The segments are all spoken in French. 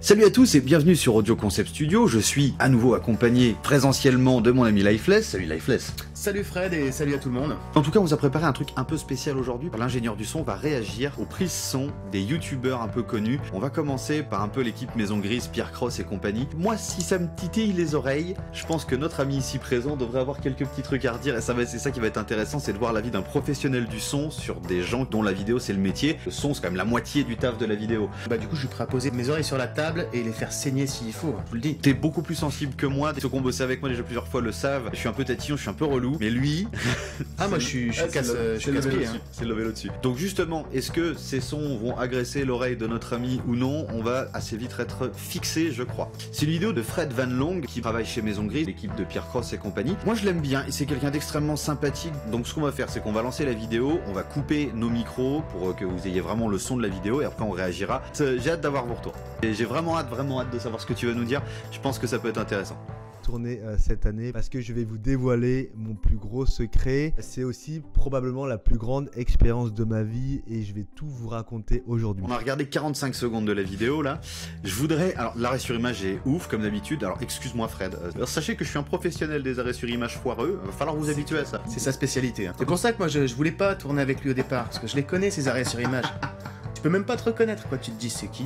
Salut à tous et bienvenue sur Audio Concept Studio. Je suis à nouveau accompagné présentiellement de mon ami Lifeless. Salut Lifeless. Salut Fred et salut à tout le monde. En tout cas, on vous a préparé un truc un peu spécial aujourd'hui. L'ingénieur du son va réagir aux prises son des youtubeurs un peu connus. On va commencer par un peu l'équipe Maison Grise, Pierre Cross et compagnie. Moi, si ça me titille les oreilles, je pense que notre ami ici présent devrait avoir quelques petits trucs à redire. Et c'est ça qui va être intéressant, c'est de voir l'avis d'un professionnel du son sur des gens dont la vidéo c'est le métier. Le son, c'est quand même la moitié du taf de la vidéo. Bah du coup, je suis prêt à poser mes oreilles sur la table et les faire saigner s'il faut, je vous le dis. T'es beaucoup plus sensible que moi. Ceux qui ont bossé avec moi déjà plusieurs fois le savent. Je suis un peu tatillon, je suis un peu relou. Mais lui... Ah moi je suis casse-pied. C'est le vélo dessus. Donc justement, est-ce que ces sons vont agresser l'oreille de notre ami ou non? On va assez vite être fixé, je crois. C'est une vidéo de Fred Van Long qui travaille chez Maison Grise, l'équipe de Pierre Cross et compagnie. Moi je l'aime bien et c'est quelqu'un d'extrêmement sympathique. Donc ce qu'on va faire, c'est qu'on va lancer la vidéo, on va couper nos micros pour que vous ayez vraiment le son de la vidéo et après on réagira. J'ai hâte d'avoir vos retours. Et j'ai vraiment hâte de savoir ce que tu vas nous dire. Je pense que ça peut être intéressant. Tourner cette année parce que je vais vous dévoiler mon plus gros secret. C'est aussi probablement la plus grande expérience de ma vie et je vais tout vous raconter aujourd'hui. On a regardé 45 secondes de la vidéo là. Je voudrais... Alors l'arrêt sur image est ouf comme d'habitude. Alors excuse-moi Fred. Alors, sachez que je suis un professionnel des arrêts sur image foireux. Va falloir vous habituer à ça. C'est sa spécialité. Hein. C'est pour ça que moi je voulais pas tourner avec lui au départ parce que je les connais ces arrêts sur image. Tu peux même pas te reconnaître quoi. Tu te dis c'est qui?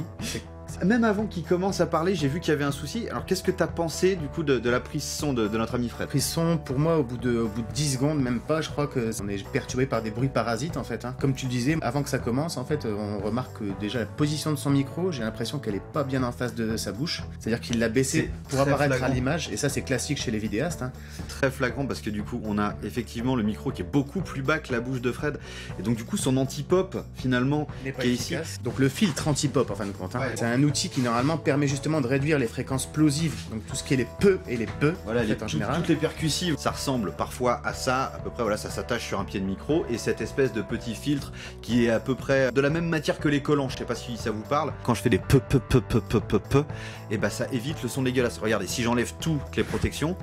Même avant qu'il commence à parler, j'ai vu qu'il y avait un souci. Alors qu'est-ce que t'as pensé du coup de la prise son de notre ami Fred? Prise son, pour moi, au bout de 10 secondes, même pas, je crois que on est perturbé par des bruits parasites en fait. Hein. Comme tu le disais, avant que ça commence, en fait, on remarque que déjà la position de son micro, j'ai l'impression qu'elle est pas bien en face de sa bouche. C'est-à-dire qu'il l'a baissé pour apparaître à l'image, et ça c'est classique chez les vidéastes. Hein. C'est très flagrant parce que du coup, on a effectivement le micro qui est beaucoup plus bas que la bouche de Fred. Et donc du coup, son anti-pop, finalement, qui est ici. Donc le filtre anti-pop, en fin de compte. Hein. Ouais, c'est un outil qui normalement permet justement de réduire les fréquences plosives, donc tout ce qui est les peu et les be, voilà, en fait, en général. Toutes les percussives, ça ressemble parfois à ça, à peu près, voilà, ça s'attache sur un pied de micro, et cette espèce de petit filtre qui est à peu près de la même matière que les collants, je sais pas si ça vous parle. Quand je fais des peu, et bah ça évite le son dégueulasse. Regardez, si j'enlève toutes les protections,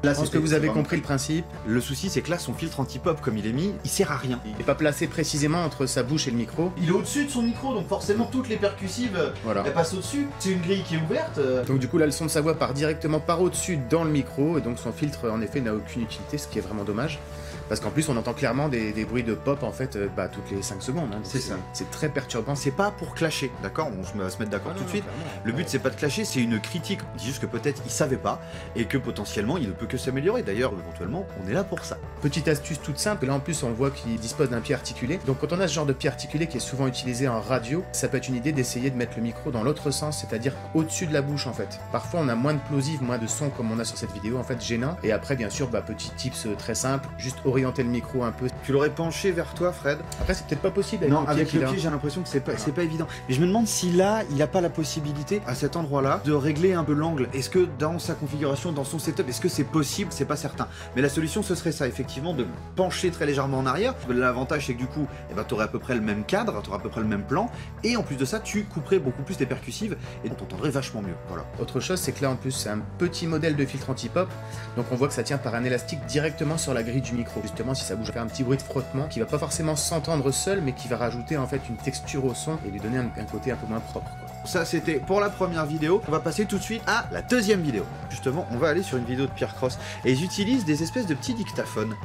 là, je pense que vous avez compris le principe. Le souci, c'est que là, son filtre anti-pop, comme il est mis, il sert à rien. Il n'est pas placé précisément entre sa bouche et le micro. Il est au-dessus de son micro, donc forcément, toutes les percussives, voilà, elles passent au-dessus. C'est une grille qui est ouverte. Donc du coup, là, le son de sa voix part directement par au-dessus dans le micro, et donc son filtre, en effet, n'a aucune utilité, ce qui est vraiment dommage. Parce qu'en plus, on entend clairement des bruits de pop, en fait, toutes les 5 secondes. Hein, c'est ça. C'est très perturbant. C'est pas pour clasher, d'accord? On va se mettre d'accord tout de suite. Le but, c'est pas de clasher, c'est une critique. On dit juste que peut-être il savait pas, et que potentiellement, il ne peut que s'améliorer. D'ailleurs, éventuellement, on est là pour ça. Petite astuce toute simple, et là en plus, on voit qu'il dispose d'un pied articulé. Donc quand on a ce genre de pied articulé qui est souvent utilisé en radio, ça peut être une idée d'essayer de mettre le micro dans l'autre sens, c'est-à-dire au-dessus de la bouche, en fait. Parfois, on a moins de plosive, moins de son, comme on a sur cette vidéo, en fait, gênant. Et après, bien sûr, petit tips très simple, juste orienter le micro un peu. Tu l'aurais penché vers toi, Fred? Après, c'est peut-être pas possible avec non, le avec pied le pied, j'ai l'impression que c'est pas évident. Mais je me demande si là, il a pas la possibilité, à cet endroit-là, de régler un peu l'angle. Est-ce que dans sa configuration, dans son setup, est-ce que c'est possible? C'est pas certain. Mais la solution, ce serait ça, effectivement, de pencher très légèrement en arrière. L'avantage, c'est que du coup, tu aurais à peu près le même cadre, tu aurais à peu près le même plan. Et en plus de ça, tu couperais beaucoup plus tes percussives et t'entendrais vachement mieux. Voilà. Autre chose, c'est que là, en plus, c'est un petit modèle de filtre anti-pop. Donc on voit que ça tient par un élastique directement sur la grille du micro. Justement, si ça bouge, faire un petit bruit de frottement qui va pas forcément s'entendre seul, mais qui va rajouter en fait une texture au son et lui donner un côté un peu moins propre, quoi. Ça, c'était pour la première vidéo. On va passer tout de suite à la deuxième vidéo. Justement, on va aller sur une vidéo de Pierre Cross. Et ils utilisent des espèces de petits dictaphones,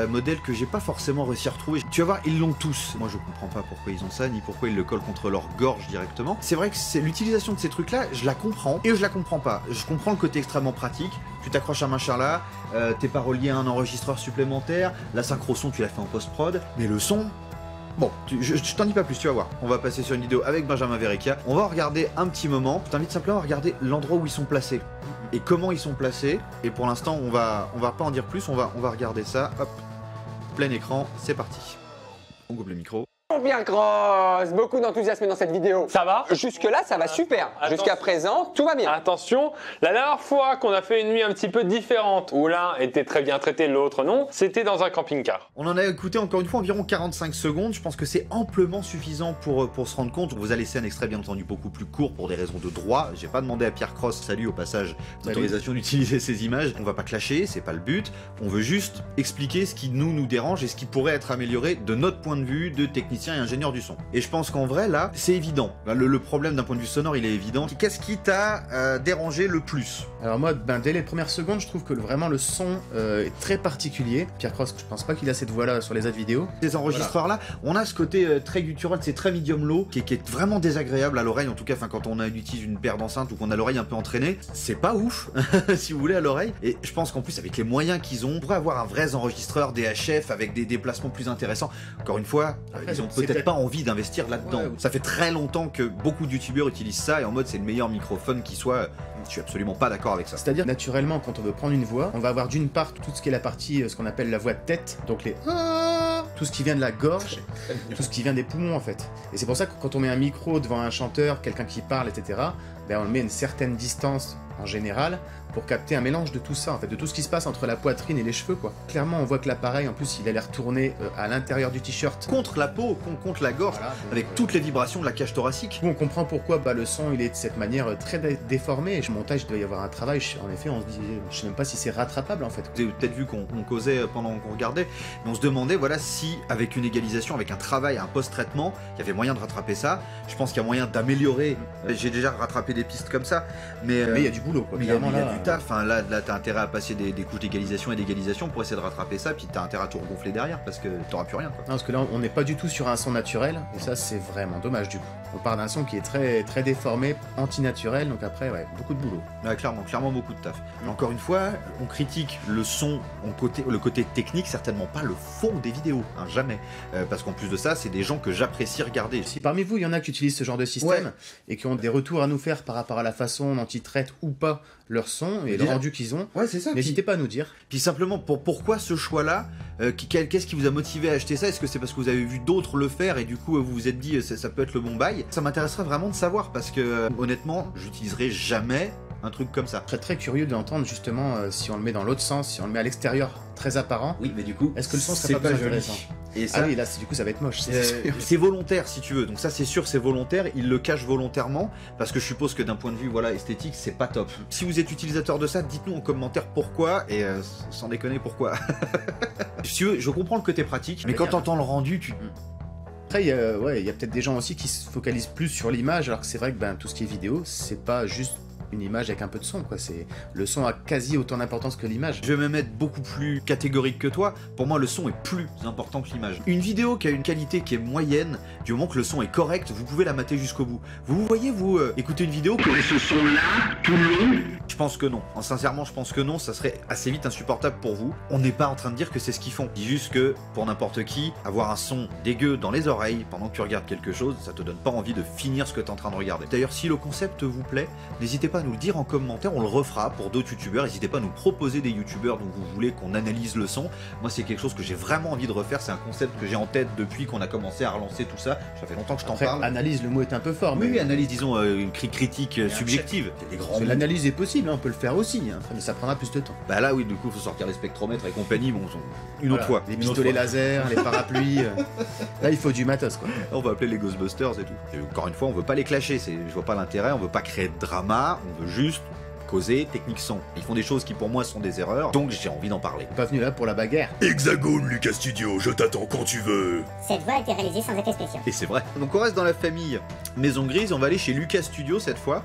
modèles que j'ai pas forcément réussi à retrouver. Tu vas voir, ils l'ont tous. Moi, je comprends pas pourquoi ils ont ça, ni pourquoi ils le collent contre leur gorge directement. C'est vrai que c'est l'utilisation de ces trucs-là, je la comprends et je la comprends pas. Je comprends le côté extrêmement pratique. Tu t'accroches à un machin là, t'es pas relié à un enregistreur supplémentaire, la synchro son, tu l'as fait en post-prod, mais le son... Bon, je t'en dis pas plus, tu vas voir. On va passer sur une vidéo avec Benjamin Verrecchia. On va regarder un petit moment. Je t'invite simplement à regarder l'endroit où ils sont placés et comment ils sont placés. Et pour l'instant, on va pas en dire plus. On va regarder ça. Hop, plein écran, c'est parti. On coupe le micro. Bien Cross, beaucoup d'enthousiasme dans cette vidéo. Ça va? Jusque-là, ça va super. Jusqu'à présent, tout va bien. Attention, la dernière fois qu'on a fait une nuit un petit peu différente, où l'un était très bien traité, l'autre non, c'était dans un camping-car. On en a écouté encore une fois environ 45 secondes. Je pense que c'est amplement suffisant pour se rendre compte. On vous a laissé un extrait bien entendu beaucoup plus court pour des raisons de droit. J'ai pas demandé à Pierre Cross, salut au passage, l'autorisation d'utiliser ces images. On va pas clasher, c'est pas le but. On veut juste expliquer ce qui nous dérange et ce qui pourrait être amélioré de notre point de vue de technicien et ingénieur du son. Et je pense qu'en vrai, là, c'est évident. Le problème d'un point de vue sonore, il est évident. Qu'est-ce qui t'a dérangé le plus? Alors moi, dès les premières secondes, je trouve que vraiment le son est très particulier. Pierre Cross, je pense pas qu'il a cette voix-là sur les autres vidéos. Ces enregistreurs-là, on a ce côté très guttural, c'est très medium low, qui est vraiment désagréable à l'oreille, en tout cas quand on utilise une paire d'enceintes ou qu'on a l'oreille un peu entraînée. C'est pas ouf, si vous voulez, à l'oreille. Et je pense qu'en plus, avec les moyens qu'ils ont, on pourrait avoir un vrai enregistreur DHF avec des déplacements plus intéressants. Encore une fois, ils ont peut-être pas envie d'investir là-dedans. Ouais. Ça fait très longtemps que beaucoup de youtubeurs utilisent ça et en mode c'est le meilleur microphone qui soit. Je suis absolument pas d'accord avec ça. C'est-à-dire, naturellement, quand on veut prendre une voix, on va avoir d'une part tout ce qui est la partie, ce qu'on appelle la voix de tête, donc les tout ce qui vient de la gorge, tout ce qui vient des poumons en fait. Et c'est pour ça que quand on met un micro devant un chanteur, quelqu'un qui parle, etc., ben on le met à une certaine distance en général pour capter un mélange de tout ça, en fait, de tout ce qui se passe entre la poitrine et les cheveux, quoi. Clairement, on voit que l'appareil, en plus, il a l'air tourné à l'intérieur du t-shirt. Contre la peau, contre la gorge, voilà, avec toutes les vibrations de la cage thoracique. On comprend pourquoi le son, il est de cette manière très déformé. Et le montage, il doit y avoir un travail. En effet, on se dit, je sais même pas si c'est rattrapable, en fait. Vous avez peut-être vu qu'on causait pendant qu'on regardait, mais on se demandait, voilà, si, avec une égalisation, avec un travail, un post-traitement, il y avait moyen de rattraper ça. Je pense qu'il y a moyen d'améliorer. J'ai déjà rattrapé des pistes comme ça, mais il y a du boulot, quoi. Il y a du taf. Enfin, là t'as intérêt à passer des couches d'égalisation et d'égalisation pour essayer de rattraper ça, puis t'as intérêt à tout regonfler derrière parce que t'auras plus rien, quoi. Non, parce que là, on n'est pas du tout sur un son naturel, et ça, c'est vraiment dommage du coup. On part d'un son qui est très déformé, anti-naturel, donc après, ouais, beaucoup de boulot. Ouais, clairement beaucoup de taf. Mais encore une fois, on critique le son, le côté technique, certainement pas le fond des vidéos, hein, jamais. Parce qu'en plus de ça, c'est des gens que j'apprécie regarder. Si parmi vous, il y en a qui utilisent ce genre de système, et qui ont des retours à nous faire par rapport à la façon dont ils traitent ou pas leur son et le rendu qu'ils ont, c'est ça. N'hésitez pas à nous dire. Puis simplement, pourquoi ce choix-là, qu'est-ce qui vous a motivé à acheter ça? Est-ce que c'est parce que vous avez vu d'autres le faire et du coup vous vous êtes dit ça peut être le bon bail? Ça m'intéresserait vraiment de savoir parce que honnêtement, j'utiliserai jamais un truc comme ça. Je serais très curieux d'entendre justement si on le met dans l'autre sens, si on le met à l'extérieur, très apparent. Oui, mais du coup, est-ce que le son serait pas plus intéressant? Et ça, oui, là, du coup, ça va être moche. C'est volontaire, si tu veux. Donc ça, c'est sûr, c'est volontaire. Il le cache volontairement parce que je suppose que d'un point de vue, voilà, esthétique, c'est pas top. Si vous êtes utilisateur de ça, dites-nous en commentaire pourquoi et sans déconner pourquoi. Si tu veux, je comprends le côté pratique, mais quand t'entends le rendu, tu. Après, il y a peut-être des gens aussi qui se focalisent plus sur l'image, alors que c'est vrai que tout ce qui est vidéo, c'est pas juste une image avec un peu de son, quoi. Le son a quasi autant d'importance que l'image. Je vais me mettre beaucoup plus catégorique que toi. Pour moi, le son est plus important que l'image. Une vidéo qui a une qualité qui est moyenne, du moment que le son est correct, vous pouvez la mater jusqu'au bout. Vous voyez, vous écoutez une vidéo que ce son-là, tout le long? Je pense que non. Sincèrement, je pense que non. Ça serait assez vite insupportable pour vous. On n'est pas en train de dire que c'est ce qu'ils font. Je dis juste que, pour n'importe qui, avoir un son dégueu dans les oreilles pendant que tu regardes quelque chose, ça te donne pas envie de finir ce que tu es en train de regarder. D'ailleurs, si le concept vous plaît, n'hésitez pas à nous le dire en commentaire, on le refera pour d'autres youtubeurs. N'hésitez pas à nous proposer des youtubeurs dont vous voulez qu'on analyse le son. Moi, c'est quelque chose que j'ai vraiment envie de refaire. C'est un concept que j'ai en tête depuis qu'on a commencé à relancer tout ça. Ça fait longtemps que je t'en parle. Analyse, le mot est un peu fort, mais oui, analyse, disons, une critique subjective. L'analyse est possible, on peut le faire aussi, mais ça prendra plus de temps. Bah là, oui, du coup, il faut sortir les spectromètres et compagnie, bon, une autre fois. Les pistolets laser, les parapluies. Là, il faut du matos, quoi. On va appeler les Ghostbusters et tout. Et encore une fois, on veut pas les clasher. Je vois pas l'intérêt. On veut pas créer de drama. On veut juste causer technique son. Ils font des choses qui pour moi sont des erreurs, donc j'ai envie d'en parler. Pas venu là pour la bagarre. Hexagone, Lucas Studio, je t'attends quand tu veux. Cette voix a été réalisée sans effet spéciaux. Et c'est vrai. Donc on reste dans la famille Maison Grise, on va aller chez Lucas Studio cette fois.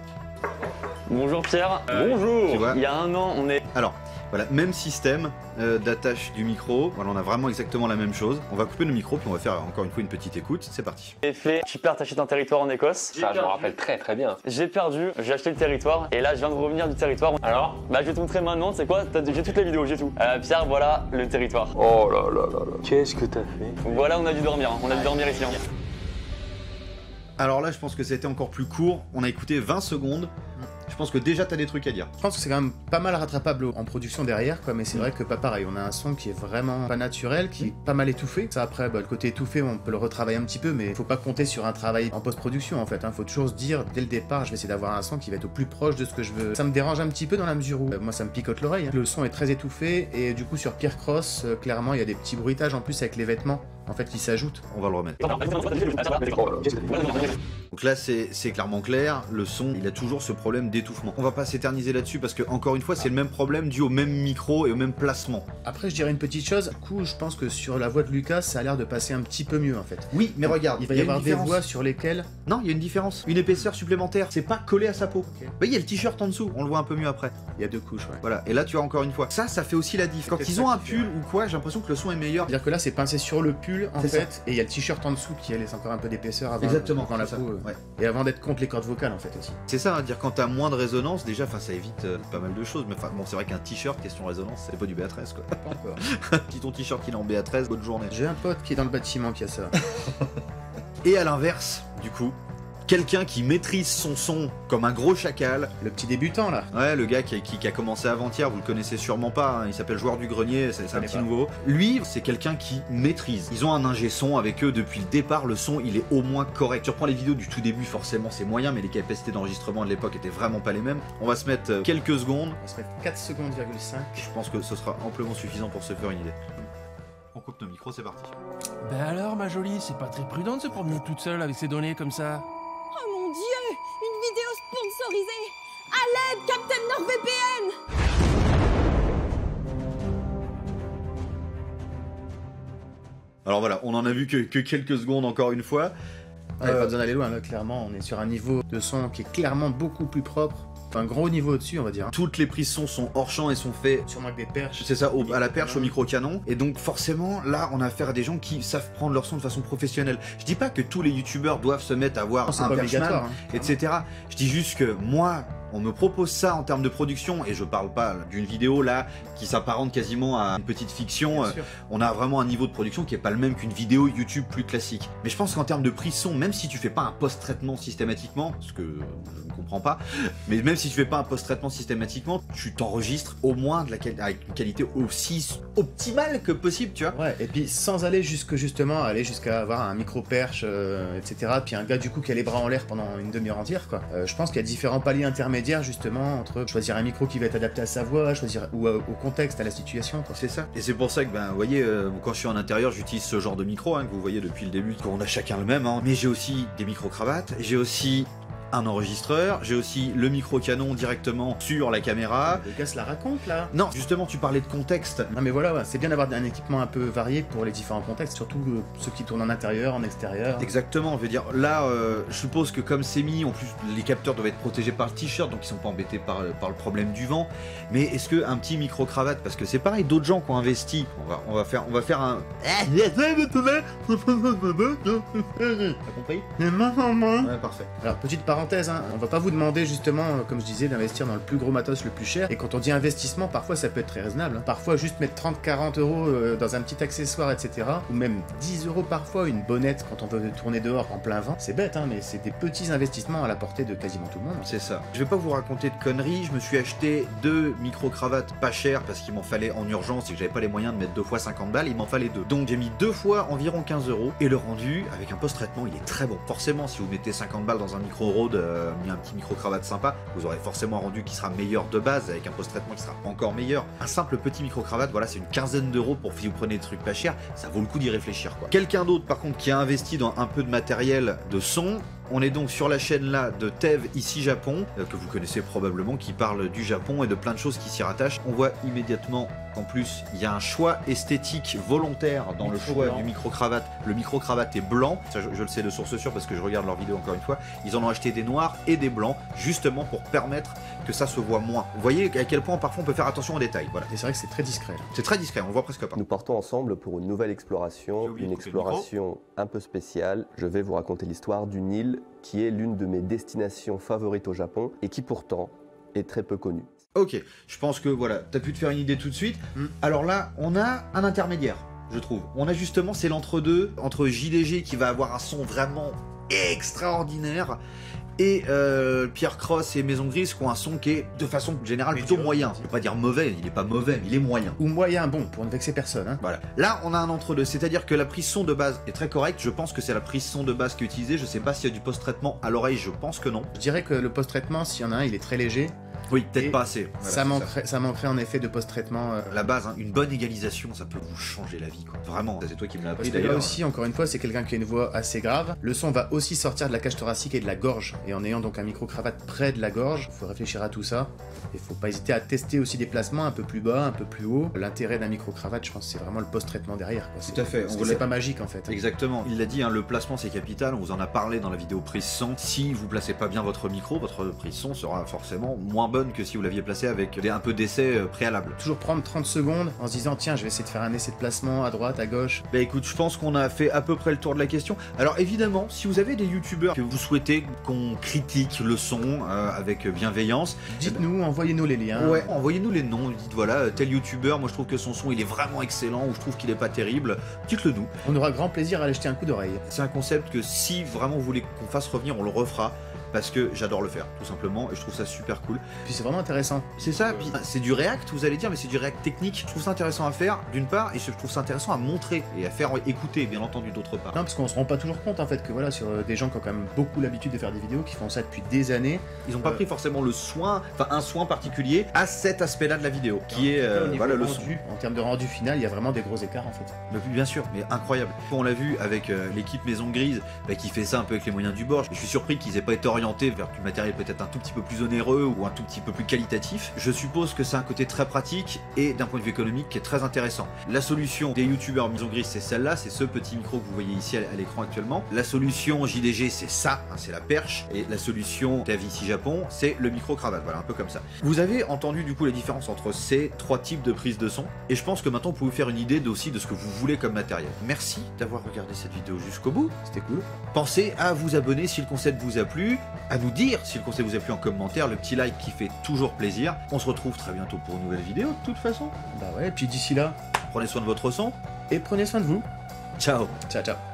Bonjour Pierre. Bonjour. Tu vois, il y a un an, on est... Alors, voilà, même système d'attache du micro. Voilà, on a vraiment exactement la même chose. On va couper nos micros, puis on va faire encore une fois une petite écoute. C'est parti. J'ai fait, tu perds, t'achètes un territoire en Écosse. Ça, je me rappelle très bien. J'ai perdu, j'ai acheté le territoire, et là, je viens de revenir du territoire. Alors, je vais te montrer maintenant, c'est quoi? J'ai toutes les vidéos, j'ai tout. Pierre, voilà le territoire. Oh là là là là. Qu'est-ce que t'as fait? Voilà, on a dû dormir, on a dû dormir ici. Alors là, je pense que ça a été encore plus court. On a écouté 20 secondes. Je pense que déjà t'as des trucs à dire. Je pense que c'est quand même pas mal rattrapable en production derrière, quoi, mais c'est vrai que pas pareil. On a un son qui est vraiment pas naturel, qui est pas mal étouffé. Ça après, le côté étouffé, on peut le retravailler un petit peu, mais faut pas compter sur un travail en post-production en fait. Faut toujours se dire dès le départ, je vais essayer d'avoir un son qui va être au plus proche de ce que je veux. Ça me dérange un petit peu dans la mesure où moi ça me picote l'oreille. Le son est très étouffé et du coup sur Pierre Cross, clairement il y a des petits bruitages en plus avec les vêtements. en fait, qui s'ajoute. On va le remettre. Donc là, c'est clairement clair, le son, il a toujours ce problème d'étouffement. On va pas s'éterniser là-dessus parce que, encore une fois, c'est le même problème dû au même micro et au même placement. Après, je dirais une petite chose. Du coup, je pense que sur la voix de Lucas, ça a l'air de passer un petit peu mieux, en fait. Oui, mais regarde, Il va y avoir des voix sur lesquelles... Non, il y a une différence. Une épaisseur supplémentaire. C'est pas collé à sa peau. Ok. Bah, il y a le t-shirt en dessous. On le voit un peu mieux après. Il y a 2 couches, ouais. Voilà. Et là, tu vois encore une fois. Ça fait aussi la diff. Quand peut-être ils ça ont un qui fait, pull ouais. ou quoi, j'ai l'impression que le son est meilleur. C'est-à-dire que là, c'est pincé sur le pull, en C'est fait, ça. et il y a le t-shirt en dessous qui laisse encore un peu d'épaisseur avant, Exactement. avant la c'est peau. ça. Ouais. Et avant d'être contre les cordes vocales, en fait, aussi. C'est ça, hein, dire quand t'as moins de résonance, déjà, ça évite pas mal de choses. Mais bon, c'est vrai qu'un t-shirt, question résonance, c'est pas du BA13, quoi. Pas encore. Si ton t-shirt il est en BA13, bonne journée. J'ai un pote qui est dans le bâtiment qui a ça. Et à l'inverse, du coup, quelqu'un qui maîtrise son son comme un gros chacal. Le petit débutant, là. Ouais, le gars qui a commencé avant-hier, vous le connaissez sûrement pas, hein, il s'appelle Joueur du Grenier, c'est un petit pas. nouveau. Lui, c'est quelqu'un qui maîtrise. Ils ont un ingé son avec eux depuis le départ, le son il est au moins correct. Tu reprends les vidéos du tout début, forcément c'est moyen, mais les capacités d'enregistrement de l'époque étaient vraiment pas les mêmes. On va se mettre quelques secondes, On se met 4 secondes, 5. je pense que ce sera amplement suffisant pour se faire une idée. On coupe nos micros, c'est parti. Ben alors, ma jolie, c'est pas très prudent de se promener toute seule avec ces données comme ça. Oh mon dieu, une vidéo sponsorisée. À l'aide, Captain NordVPN. Alors voilà, on en a vu que quelques secondes encore une fois. Ouais, pas besoin d'aller loin, là, clairement. On est sur un niveau de son qui est clairement beaucoup plus propre. Enfin, un gros niveau au-dessus, on va dire. Toutes les prises son sont hors champ et sont faites. Sûrement avec des perches. C'est ça, à la perche, au micro-canon. Et donc forcément, là, on a affaire à des gens qui savent prendre leur son de façon professionnelle. Je dis pas que tous les youtubeurs doivent se mettre à avoir C'est un pas perchman, obligatoire, hein. etc. Je dis juste que moi, on me propose ça en termes de production, et je parle pas d'une vidéo là qui s'apparente quasiment à une petite fiction. Bien sûr. On a vraiment un niveau de production qui est pas le même qu'une vidéo YouTube plus classique. Mais je pense qu'en termes de prise son, même si tu fais pas un post-traitement systématiquement, ce que je ne comprends pas, mais même si tu fais pas un post-traitement systématiquement, tu t'enregistres au moins avec une qualité aussi optimale que possible, tu vois. Ouais, et puis sans aller aller jusqu'à avoir un micro-perche, etc. Puis un gars du coup qui a les bras en l'air pendant une demi-heure entière, quoi. Je pense qu'il y a différents paliers intermédiaires justement entre choisir un micro qui va être adapté à sa voix, ou au contexte, à la situation, quoi. C'est ça. Et c'est pour ça que, vous voyez, quand je suis en intérieur, j'utilise ce genre de micro, hein, que vous voyez depuis le début, qu'on a chacun le même, hein. Mais j'ai aussi des micro-cravates, j'ai aussi un enregistreur, j'ai aussi le micro-canon directement sur la caméra. Le gars se la raconte, là. Non, justement, tu parlais de contexte. Non mais voilà, ouais, c'est bien d'avoir un équipement un peu varié pour les différents contextes, surtout ceux qui tournent en intérieur, en extérieur. Exactement, je veux dire, là, je suppose que comme c'est mis, en plus, les capteurs doivent être protégés par le t-shirt, donc ils sont pas embêtés par le problème du vent. Mais est-ce que un petit micro-cravate, parce que c'est pareil, d'autres gens qui ont investi, on va faire un... T'as compris? Ouais, parfait. Alors, petite parenthèse, hein, on va pas vous demander justement, comme je disais, d'investir dans le plus gros matos le plus cher. Et quand on dit investissement, parfois ça peut être très raisonnable. Hein. Parfois, juste mettre 30-40 € dans un petit accessoire, etc. Ou même 10 € parfois, une bonnette quand on veut tourner dehors en plein vent. C'est bête, hein, mais c'est des petits investissements à la portée de quasiment tout le monde. C'est ça. Je vais pas vous raconter de conneries, je me suis acheté 2 micro-cravates pas chères parce qu'il m'en fallait en urgence et que j'avais pas les moyens de mettre 2 fois 50 balles, il m'en fallait 2. Donc j'ai mis 2 fois environ 15 € et le rendu avec un post-traitement il est très bon. Forcément, si vous mettez 50 balles dans un micro-Rode, un petit micro-cravate sympa, vous aurez forcément un rendu qui sera meilleur de base avec un post-traitement qui sera encore meilleur. Un simple petit micro-cravate, voilà, c'est une quinzaine d'euros pour si vous prenez des trucs pas chers, ça vaut le coup d'y réfléchir, quoi. Quelqu'un d'autre par contre qui a investi dans un peu de matériel de son. On est donc sur la chaîne là de Tev ici Japon, que vous connaissez probablement, qui parle du Japon et de plein de choses qui s'y rattachent. On voit immédiatement qu'en plus il y a un choix esthétique volontaire dans le choix du micro-cravate. Le micro-cravate est blanc, ça je le sais de source sûre parce que je regarde leurs vidéos encore une fois. Ils en ont acheté des noirs et des blancs justement pour permettre que ça se voit moins. Vous voyez à quel point parfois on peut faire attention aux détails. Voilà. Et c'est vrai que c'est très discret. C'est très discret, on le voit presque pas. Nous partons ensemble pour une nouvelle exploration, une exploration un peu spéciale. Je vais vous raconter l'histoire d'une île qui est l'une de mes destinations favorites au Japon et qui pourtant est très peu connue. Ok, je pense que voilà, t'as pu te faire une idée tout de suite. Alors là, on a un intermédiaire, je trouve. On a justement, c'est l'entre-deux, entre JDG qui va avoir un son vraiment extraordinaire et Pierre Cross et Maison Grise qui ont un son qui est de façon générale plutôt moyen. Je peux pas dire mauvais, il est pas mauvais, mais il est moyen. Ou moyen bon, pour ne vexer personne. Hein. Voilà. Là, on a un entre-deux, c'est-à-dire que la prise son de base est très correcte. Je pense que c'est la prise son de base qui est utilisée. Je sais pas s'il y a du post-traitement à l'oreille, je pense que non. Je dirais que le post-traitement, s'il y en a un, il est très léger. Oui, peut-être pas assez. Voilà, ça manquerait en effet de post-traitement. La base, hein, une bonne égalisation, ça peut vous changer la vie, quoi. Vraiment, c'est toi qui me l'as appris Parce que là d'ailleurs. aussi, encore une fois, c'est quelqu'un qui a une voix assez grave. Le son va aussi sortir de la cage thoracique et de la gorge. Et en ayant donc un micro-cravate près de la gorge, il faut réfléchir à tout ça. Et faut pas hésiter à tester aussi des placements un peu plus bas, un peu plus haut. L'intérêt d'un micro-cravate, je pense, c'est vraiment le post-traitement derrière, quoi. Tout à fait. C'est pas magique en fait. Exactement. Il l'a dit, hein, le placement c'est capital. On vous en a parlé dans la vidéo prise son. Si vous placez pas bien votre micro, votre prise son sera forcément moins bonne que si vous l'aviez placé avec un peu d'essai préalable. Toujours prendre 30 secondes en se disant tiens, je vais essayer de faire un essai de placement à droite, à gauche. Bah écoute, je pense qu'on a fait à peu près le tour de la question. Alors évidemment, si vous avez des youtubeurs que vous souhaitez qu'on critique le son avec bienveillance, dites-nous, envoyez-nous les liens. Ouais, envoyez-nous les noms. Dites voilà, tel youtubeur, moi je trouve que son son il est vraiment excellent ou je trouve qu'il est pas terrible. Dites-le nous. On aura grand plaisir à aller jeter un coup d'oreille. C'est un concept que si vraiment vous voulez qu'on fasse revenir, on le refera. Parce que j'adore le faire, tout simplement, et je trouve ça super cool. Puis c'est vraiment intéressant. C'est ça, puis c'est du React, vous allez dire, mais c'est du React technique. Je trouve ça intéressant à faire, d'une part, et je trouve ça intéressant à montrer et à faire écouter, bien entendu, d'autre part. Non, parce qu'on se rend pas toujours compte, en fait, que voilà, sur des gens qui ont quand même beaucoup l'habitude de faire des vidéos, qui font ça depuis des années. Ils ont pas pris forcément le soin, enfin un soin particulier à cet aspect-là de la vidéo, qui est voilà, le son. En termes de rendu final, il y a vraiment des gros écarts, en fait. Mais bien sûr, mais incroyable. On l'a vu avec l'équipe Maison Grise, qui fait ça un peu avec les moyens du bord. Je suis surpris qu'ils aient pas été orientés vers du matériel peut-être un tout petit peu plus onéreux ou un tout petit peu plus qualitatif. Je suppose que c'est un côté très pratique et d'un point de vue économique qui est très intéressant. La solution des youtubeurs Maison Grise, c'est celle-là, c'est ce petit micro que vous voyez ici à l'écran actuellement. La solution JDG, c'est ça, hein, c'est la perche. Et la solution KVC Japon, c'est le micro-cravate, voilà, un peu comme ça. Vous avez entendu du coup la différence entre ces trois types de prises de son et je pense que maintenant vous pouvez vous faire une idée aussi de ce que vous voulez comme matériel. Merci d'avoir regardé cette vidéo jusqu'au bout, c'était cool. Pensez à vous abonner si le concept vous a plu, à nous dire si le concept vous a plu en commentaire, le petit like qui fait toujours plaisir. On se retrouve très bientôt pour une nouvelle vidéo de toute façon. Bah ouais, et puis d'ici là, prenez soin de votre son et prenez soin de vous. Ciao. Ciao, ciao.